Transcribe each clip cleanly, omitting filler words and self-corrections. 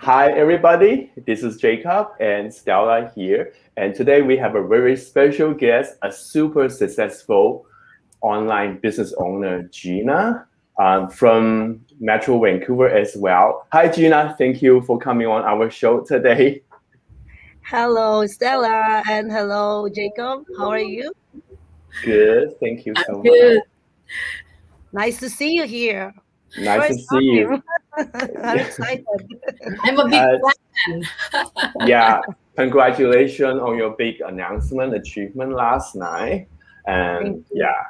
Hi, everybody. This is Jacob and Stella here. And today we have a very special guest, a super successful online business owner, Gina, from Metro Vancouver as well. Hi, Gina. Thank you for coming on our show today. Hello, Stella, and hello, Jacob. How are you? Good. Thank you so much. Good. Nice to see you here. Nice to First see you. time. I'm excited. I'm a big Uh, fan. yeah, congratulations on your big announcement achievement last night. Thank And you. yeah,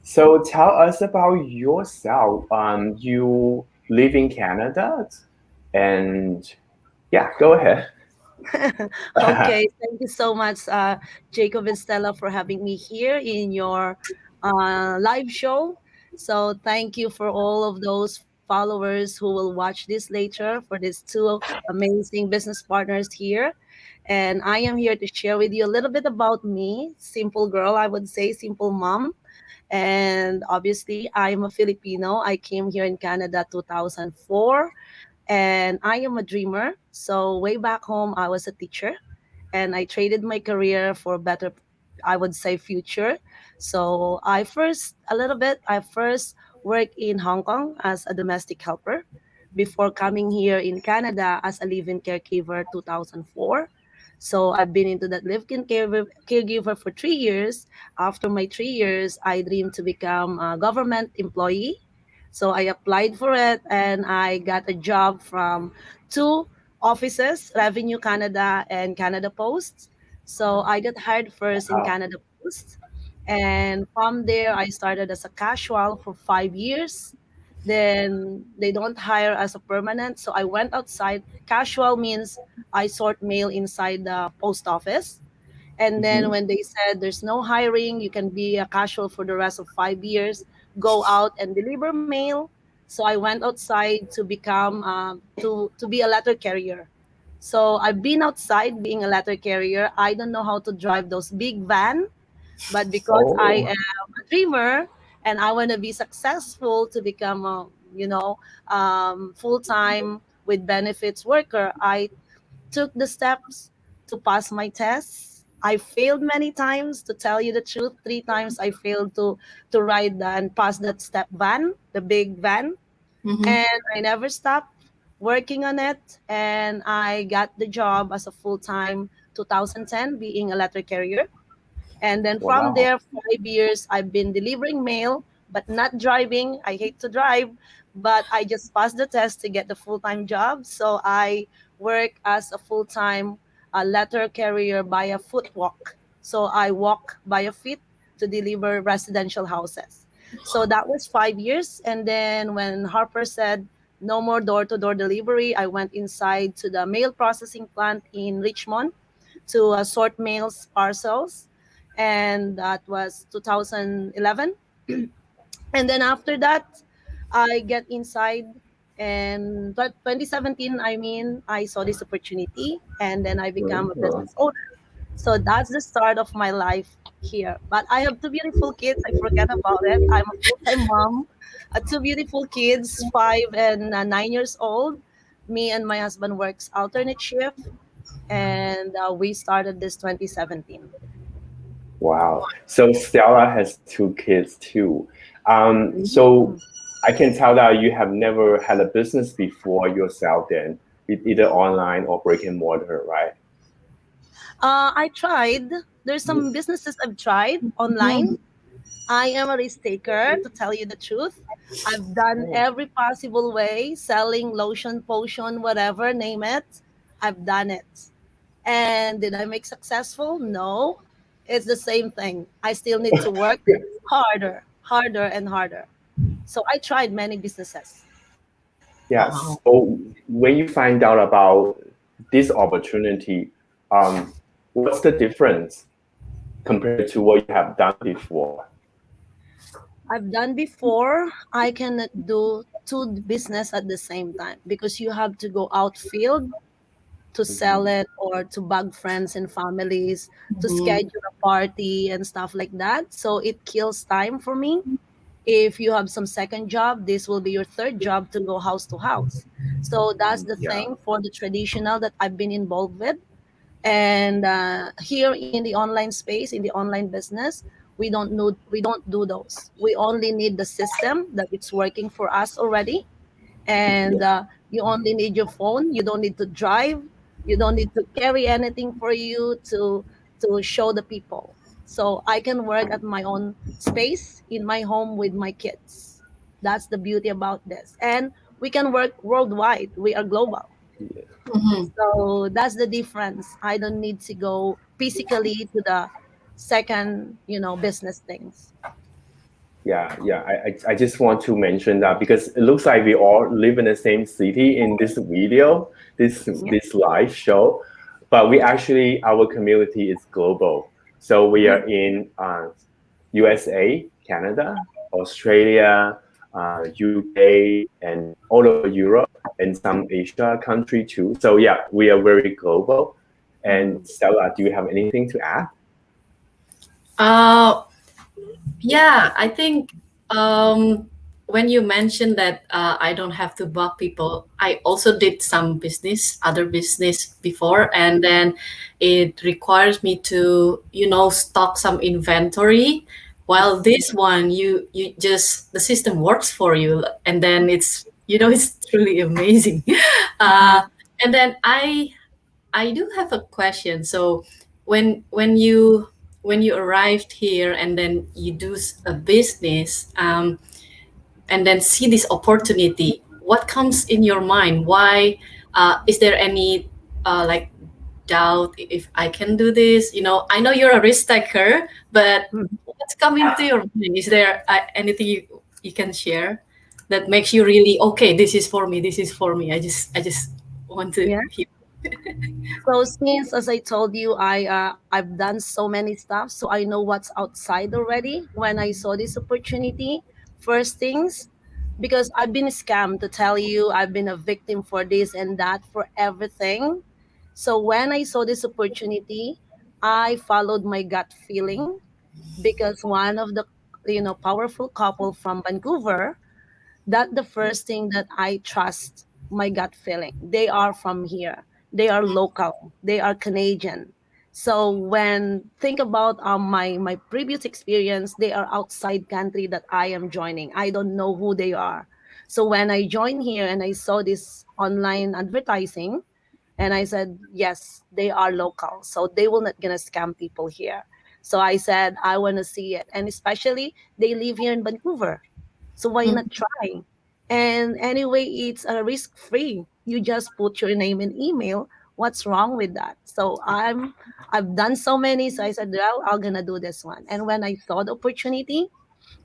so tell us about yourself. You live in Canada, and yeah, go ahead. Okay, thank you so much, Jacob and Stella, for having me here in your live show. So, thank you for all of those followers who will watch this later for these two amazing business partners here. And I am here to share with you a little bit about me. Simple girl, I would say, simple mom. And obviously, I'm a Filipino. I came here in Canada 2004, and I am a dreamer. So way back home, I was a teacher, and I traded my career for a better, I would say, future. So I first worked in Hong Kong as a domestic helper before coming here in Canada as a live-in caregiver 2004. So I've been into that caregiver for 3 years. After my 3 years, I dreamed to become a government employee. So I applied for it and I got a job from two offices, Revenue Canada and Canada Post. So I got hired first in Wow. Canada Post. And from there, I started as a casual for 5 years. Then they don't hire as a permanent. So I went outside. Casual means I sort mail inside the post office. And then Mhm. when they said there's no hiring, you can be a casual for the rest of 5 years, go out and deliver mail. So I went outside to become to be a letter carrier. So I've been outside being a letter carrier. I don't know how to drive those big van, but because I Oh, am a dreamer and I want to be successful to become a full time with benefits worker, I took the steps to pass my tests. I failed many times, to tell you the truth. 3 times I failed to ride and pass that step van, the big van, Mhm. and I never stopped working on it. And I got the job as a full time 2010, being a letter carrier. And then from wow. there, 5 years, I've been delivering mail, but not driving. I hate to drive, but I just passed the test to get the full time job. So I work as a full time letter carrier by a foot walk. So I walk by a feet to deliver residential houses. So that was 5 years. And then when Harper said no more door to door delivery, I went inside to the mail processing plant in Richmond to sort mails parcels, and that was 2011. And then after that, I get inside, and 2017, I mean, I saw this opportunity, and then I become a Oh, business owner. So that's the start of my life here. But I have two beautiful kids. I forget about it. I'm a full-time mom. Two beautiful kids, 5 and 9 years old. Me and my husband works alternate shift, and we started this 2017. wow. So Stella has two kids too. So Mhm. I can tell that you have never had a business before yourself then, with either online or brick and mortar, right? I tried. There's some businesses I've tried online. Mhm. I am a risk taker, to tell you the truth. I've done Oh, every possible way, selling lotion, potion, whatever, name it. I've done it. And did I make successful? No. It's the same thing. I still need to work harder, harder, and harder. So I tried many businesses. yeah. Wow. So when you find out about this opportunity, um, what's the difference compared to what you have done before? I've done before. I cannot do two business at the same time because you have to go outfield to sell Mhm. it or to bug friends and families, to Mhm. schedule a party and stuff like that. So it kills time for me. If you have some second job, this will be your third job to go house to house. So that's the Yeah. thing for the traditional that I've been involved with. And here in the online space, in the online business, we don't do those. We only need the system that it's working for us already. And you only need your phone. You don't need to drive. You don't need to carry anything for you to show the people. So I can work at my own space in my home with my kids. That's the beauty about this. And we can work worldwide. We are global. Mhm. So that's the difference. I don't need to go physically to the second, business things. Yeah. I just want to mention that because it looks like we all live in the same city in this video, Yeah. this live show, but we actually our community is global. So we are Mhm. in USA, Canada, Australia, UK, and all over Europe, and some Asia country too. So yeah, we are very global. And Mhm. Stella, do you have anything to add? Uh, yeah, I think when you mentioned that I don't have to bug people, I also did some business, other business before, and then it requires me to, stock some inventory. While this one, you just the system works for you, and then it's truly amazing. Mhm. Uh, and then I do have a question. So when you arrived here and then you do a business, and then see this opportunity, what comes in your mind? Why is there any like doubt if I can do this? I know you're a risk taker, but Mhm. what's coming to your mind? Is there anything you can share that makes you really okay? This is for me. This is for me. I just want to Yeah. hear. So since, as I told you, I've done so many stuff, so I know what's outside already. When I saw this opportunity, first things, because I've been scammed. To tell you, I've been a victim for this and that for everything. So when I saw this opportunity, I followed my gut feeling because one of the powerful couple from Vancouver, that the first thing that I trust my gut feeling. They are from here. They are local. They are Canadian. So when think about my previous experience, they are outside country that I am joining. I don't know who they are. So when I joined here and I saw this online advertising, and I said, yes, they are local. So they will not gonna scam people here. So I said, I want to see it. And especially they live here in Vancouver. So why not Mhm. try? And anyway, it's a risk free. You just put your name and email. What's wrong with that? So I've done so many. So I said, well, I'm gonna do this one. And when I saw the opportunity,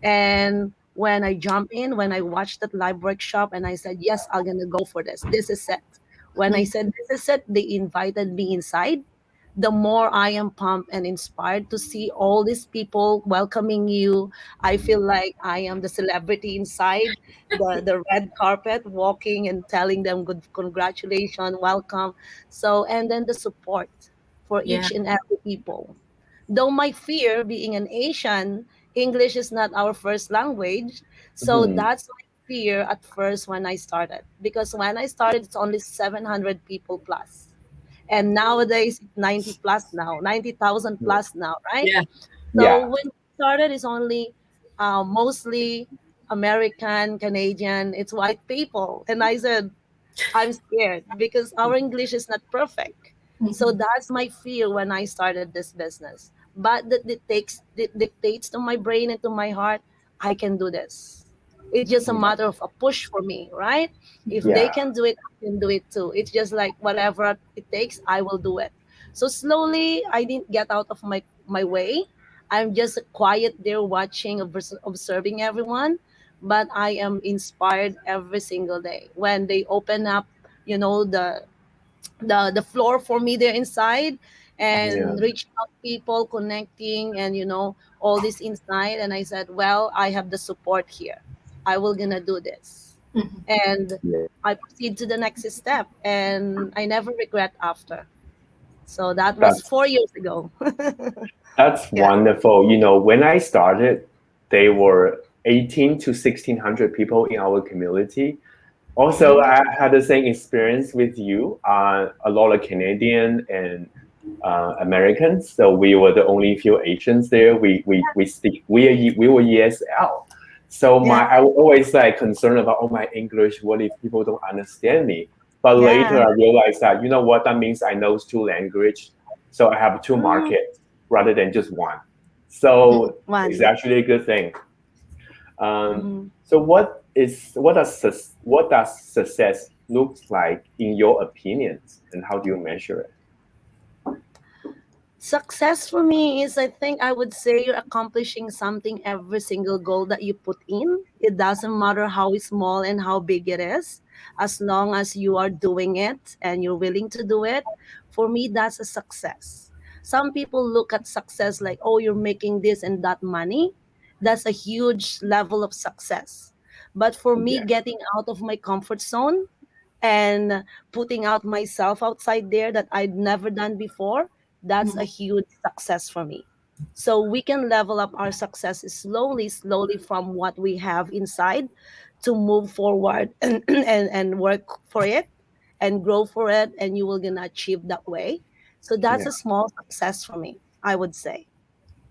and when I jump in, when I watched that live workshop, and I said, yes, I'm gonna go for this. This is it. When I said this is it, they invited me inside. The more I am pumped and inspired to see all these people welcoming you, I feel like I am the celebrity inside the red carpet, walking and telling them good congratulations, welcome. So and then the support for Yeah. each and every people. Though my fear, being an Asian, English is not our first language. So Mhm. that's my fear at first when I started. Because when I started, it's only 700 people plus. And nowadays, it's 90 plus now, 90,000 plus now, right? Yeah. So Yeah. when we started, it's only mostly American, Canadian, it's white people. And I said, I'm scared because our English is not perfect. So Mhm. that's my fear when I started this business. But that dictates to my brain and to my heart, I can do this. It's just a matter of a push for me, right? If they Yeah. can do it, I can do it too. It's just like whatever it takes, I will do it. So slowly, I didn't get out of my way. I'm just quiet there watching, observing everyone, but I am inspired every single day when they open up, the floor for me there inside Yeah. and reaching out people, connecting, and all this inside. And I said, well, I have the support here. I will gonna do this, Mhm. and Yeah. I proceed to the next step, and I never regret after. So that was That's 4 years ago. That's Yeah. wonderful. When I started, they were 18 to 1600 people in our community. Also, Mm, I had the same experience with you. A lot of Canadian and Americans. So we were the only few Asians there. We speak we were ESL. So yeah, I was always like concerned about oh my English. What if people don't understand me? But yeah. later I realized that you know what that means. I know two language, so I have two Mm, markets rather than just one. Mhm. So it's one. actually a good thing. Mhm. So what does success looks like in your opinions, and how do you measure it? Success for me is, I think I would say you're accomplishing something every single goal that you put in. It doesn't matter how small and how big it is, as long as you are doing it and you're willing to do it. For me, that's a success. Some people look at success like, oh, you're making this and that money. That's a huge level of success. But for me, Yeah. getting out of my comfort zone and putting out myself outside there that I'd never done before, that's a Mhm. huge success for me. So we can level up our success slowly, slowly from what we have inside to move forward and work for it and grow for it, and you will gonna achieve that way. So that's Yeah. a small success for me, I would say.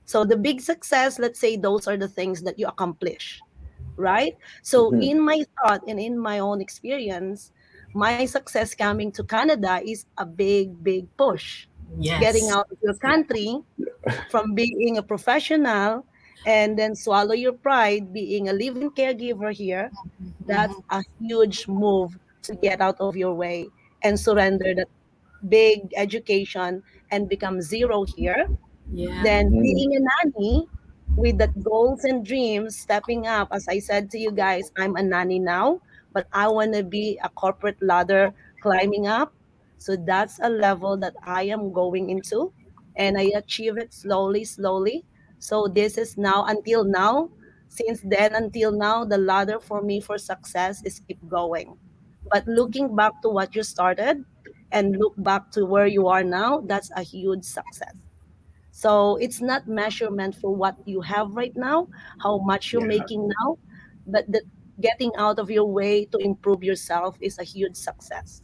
So the big success, let's say those are the things that you accomplish, right? So Mhm. in my thought and in my own experience, my success coming to Canada is a big, big push. Getting Yes. out of your country from being a professional and then swallow your pride, being a living caregiver here, that's Mhm. a huge move to get out of your way and surrender that big education and become zero here. Yeah. Then Mhm. being a nanny with that goals and dreams, stepping up. As I said to you guys, I'm a nanny now, but I want to be a corporate ladder climbing up. So that's a level that I am going into, and I achieve it slowly, slowly. So this is now until now. Since then until now, the ladder for me for success is keep going. But looking back to what you started and look back to where you are now, that's a huge success. So it's not measurement for what you have right now, how much you're Yeah. making now, but the getting out of your way to improve yourself is a huge success.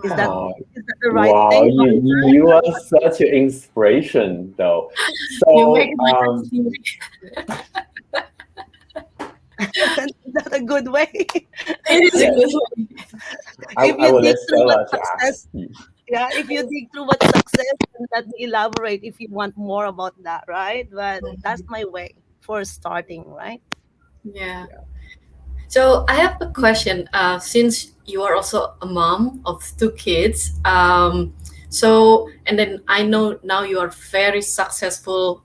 Is that Wow. Oh, is that the right wow, thing? Or you are such an inspiration, though. You make So, my feel. is that a good way? It is a yes, good one. If I you will dig let through what Stella to success, ask you. yeah, if you dig through what success, then let me elaborate if you want more about that, right? But that's Mhm. my way for starting, right? Yeah. Yeah. So I have a question. Since you are also a mom of two kids, so and then I know now you are very successful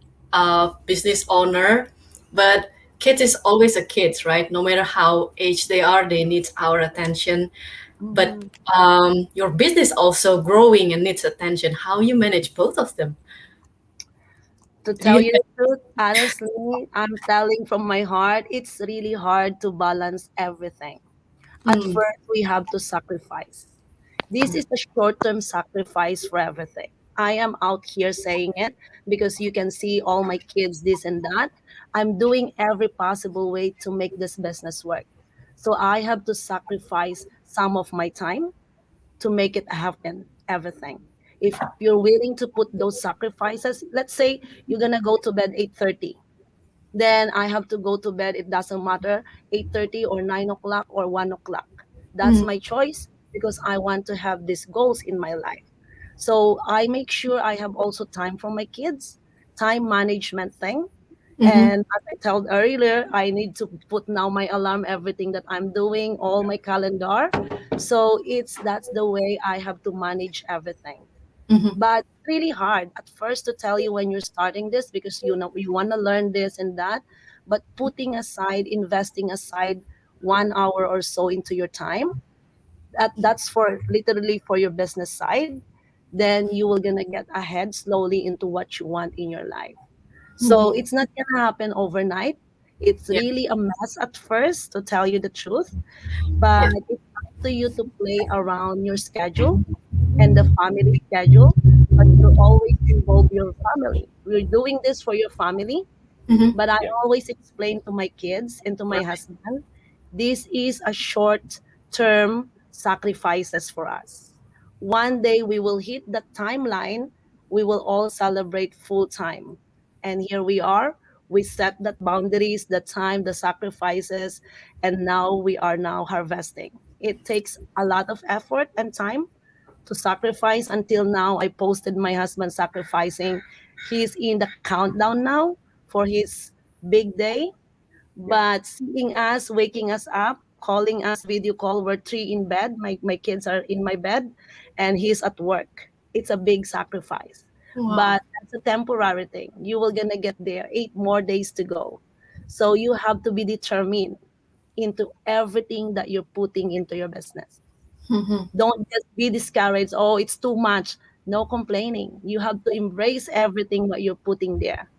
business owner, but kids is always a kids, right? No matter how age they are, they need our attention. But Mm-hmm. your business also growing and needs attention. How you manage both of them? To Do tell you? you the truth, honestly, I'm telling from my heart, it's really hard to balance everything. At Mm, first, we have to sacrifice. This is a short term sacrifice for everything. I am out here saying it because you can see all my kids, this and that. I'm doing every possible way to make this business work. So I have to sacrifice some of my time to make it happen, everything. If you're willing to put those sacrifices, let's say you're gonna go to bed 8:30, then I have to go to bed. It doesn't matter 8:30 or 9 o'clock or 1 o'clock. That's mm, my choice because I want to have these goals in my life. So I make sure I have also time for my kids, time management thing. mm-hmm, And as I told earlier, I need to put now my alarm, everything that I'm doing, all my calendar. So that's the way I have to manage everything. mm-hmm. But really hard at first to tell you when you're starting this because you know you want to learn this and that. But putting aside, investing aside 1 hour or so into your time, that's for literally for your business side, then you will gonna get ahead slowly into what you want in your life. So Mm-hmm. it's not gonna happen overnight. It's Yeah, really a mess at first, to tell you the truth. But yeah. it's up to you to play around your schedule and the family schedule. But you always involve your family. We're doing this for your family. Mm-hmm. But I Yeah. always explain to my kids and to my husband, this is a short term sacrifices for us. One day we will hit that timeline, we will all celebrate full time. And here we are. We set that boundaries, the time, the sacrifices, and now we are now harvesting. It takes a lot of effort and time to sacrifice. Until now, I posted my husband sacrificing. He's in the countdown now for his big day. Yeah. But seeing us, waking us up, calling us video call, we're three in bed. My kids are in my bed and he's at work. It's a big sacrifice. Wow. But that's a temporary thing. You will gonna get there. 8 more days to go. So you have to be determined into everything that you're putting into your business. Mm-hmm. Don't just be discouraged. Oh, it's too much. No complaining. You have to embrace everything what you're putting there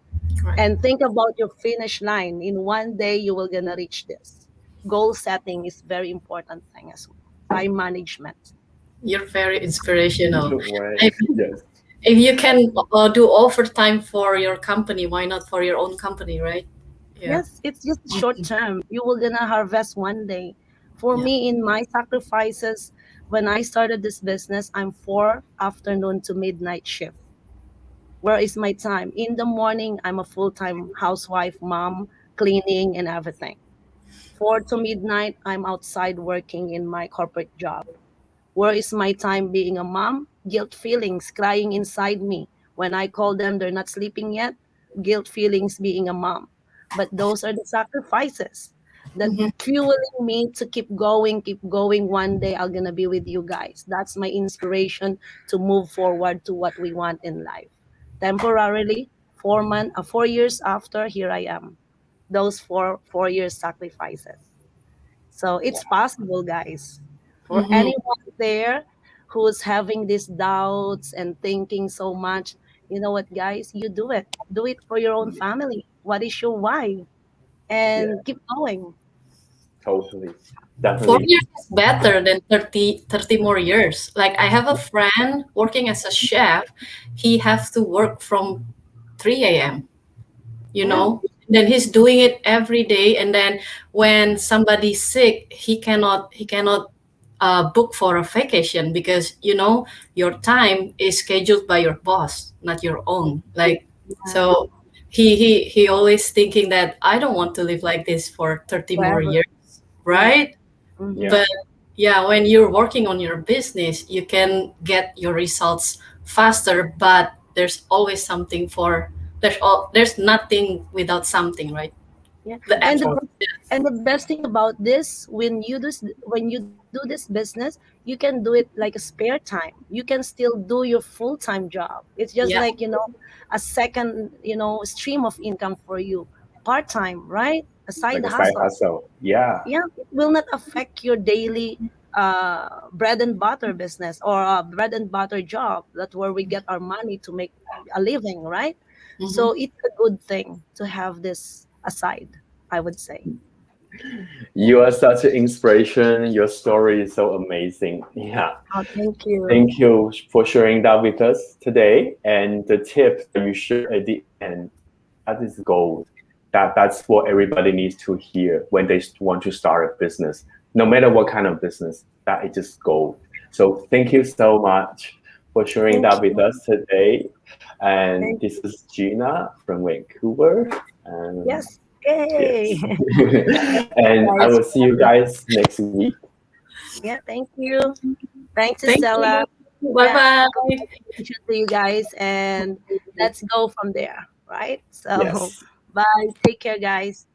Right. and think about your finish line. In one day, you will gonna reach this. Goal setting is very important thing as well. Time management. You're very inspirational. Good way. I Yes. If you can do overtime for your company, why not for your own company, right? Yeah. Yes, it's just short term. You will gonna harvest one day. For Yeah. me, in my sacrifices, when I started this business, I'm 4 afternoon to midnight shift. Where is my time? In the morning, I'm a full time housewife, mom, cleaning and everything. 4 to midnight, I'm outside working in my corporate job. Where is my time being a mom? Guilt feelings crying inside me. When I call them, they're not sleeping yet. Guilt feelings being a mom. But those are the sacrifices that Mm-hmm. fueling me to keep going, keep going. One day I'm gonna be with you guys. That's my inspiration to move forward to what we want in life. Temporarily, 4 years after, here I am. Those 4 years sacrifices. So it's possible, guys. For Mm-hmm. anyone there who's having these doubts and thinking so much, you know what, guys? You do it. Do it for your own family. What is your why? Yeah. And keep going. Totally. Four Definitely. years is better than 30 more years. Like I have a friend working as a chef. He has to work from 3 a.m. you Yeah, know then he's doing it every day, and then when somebody's sick, he cannot book for a vacation because your time is scheduled by your boss, not your own. Like, yeah, so he always thinking that I don't want to live like this for 30 more forever. years, Yeah. right? Hmm. Yeah. But yeah, when you're working on your business, you can get your results faster, but there's always something for there's nothing without something, right? Yeah. The And effort. Tot- the best thing about this, when you do this business, you can do it like a spare time. You can still do your full-time job. It's just Yeah. like, a second, stream of income for you. Part-time, right? A side like a side hustle. hustle. Yeah. Yeah, it will not affect your daily bread and butter business or bread and butter job. That's where we get our money to make a living, right? Hmm. So it's a good thing to have this aside, I would say. You are such an inspiration. Your story is so amazing. Yeah. Oh, thank you. Thank you for sharing that with us today. And the tip that you share at the end, that is gold. That's what everybody needs to hear when they want to start a business. No matter what kind of business, that is just gold. So thank you so much for sharing Thank that with you. us today. And Thank this you. is Gina from Vancouver. And Yes. Yay. yes. Thank And you I guys will for see you having me. guys next week. Yeah, thank you. Thanks, Thank Stella. you. Bye Yeah, bye. congratulations to you guys, and let's go from there, right? So, Yes. bye. Take care, guys.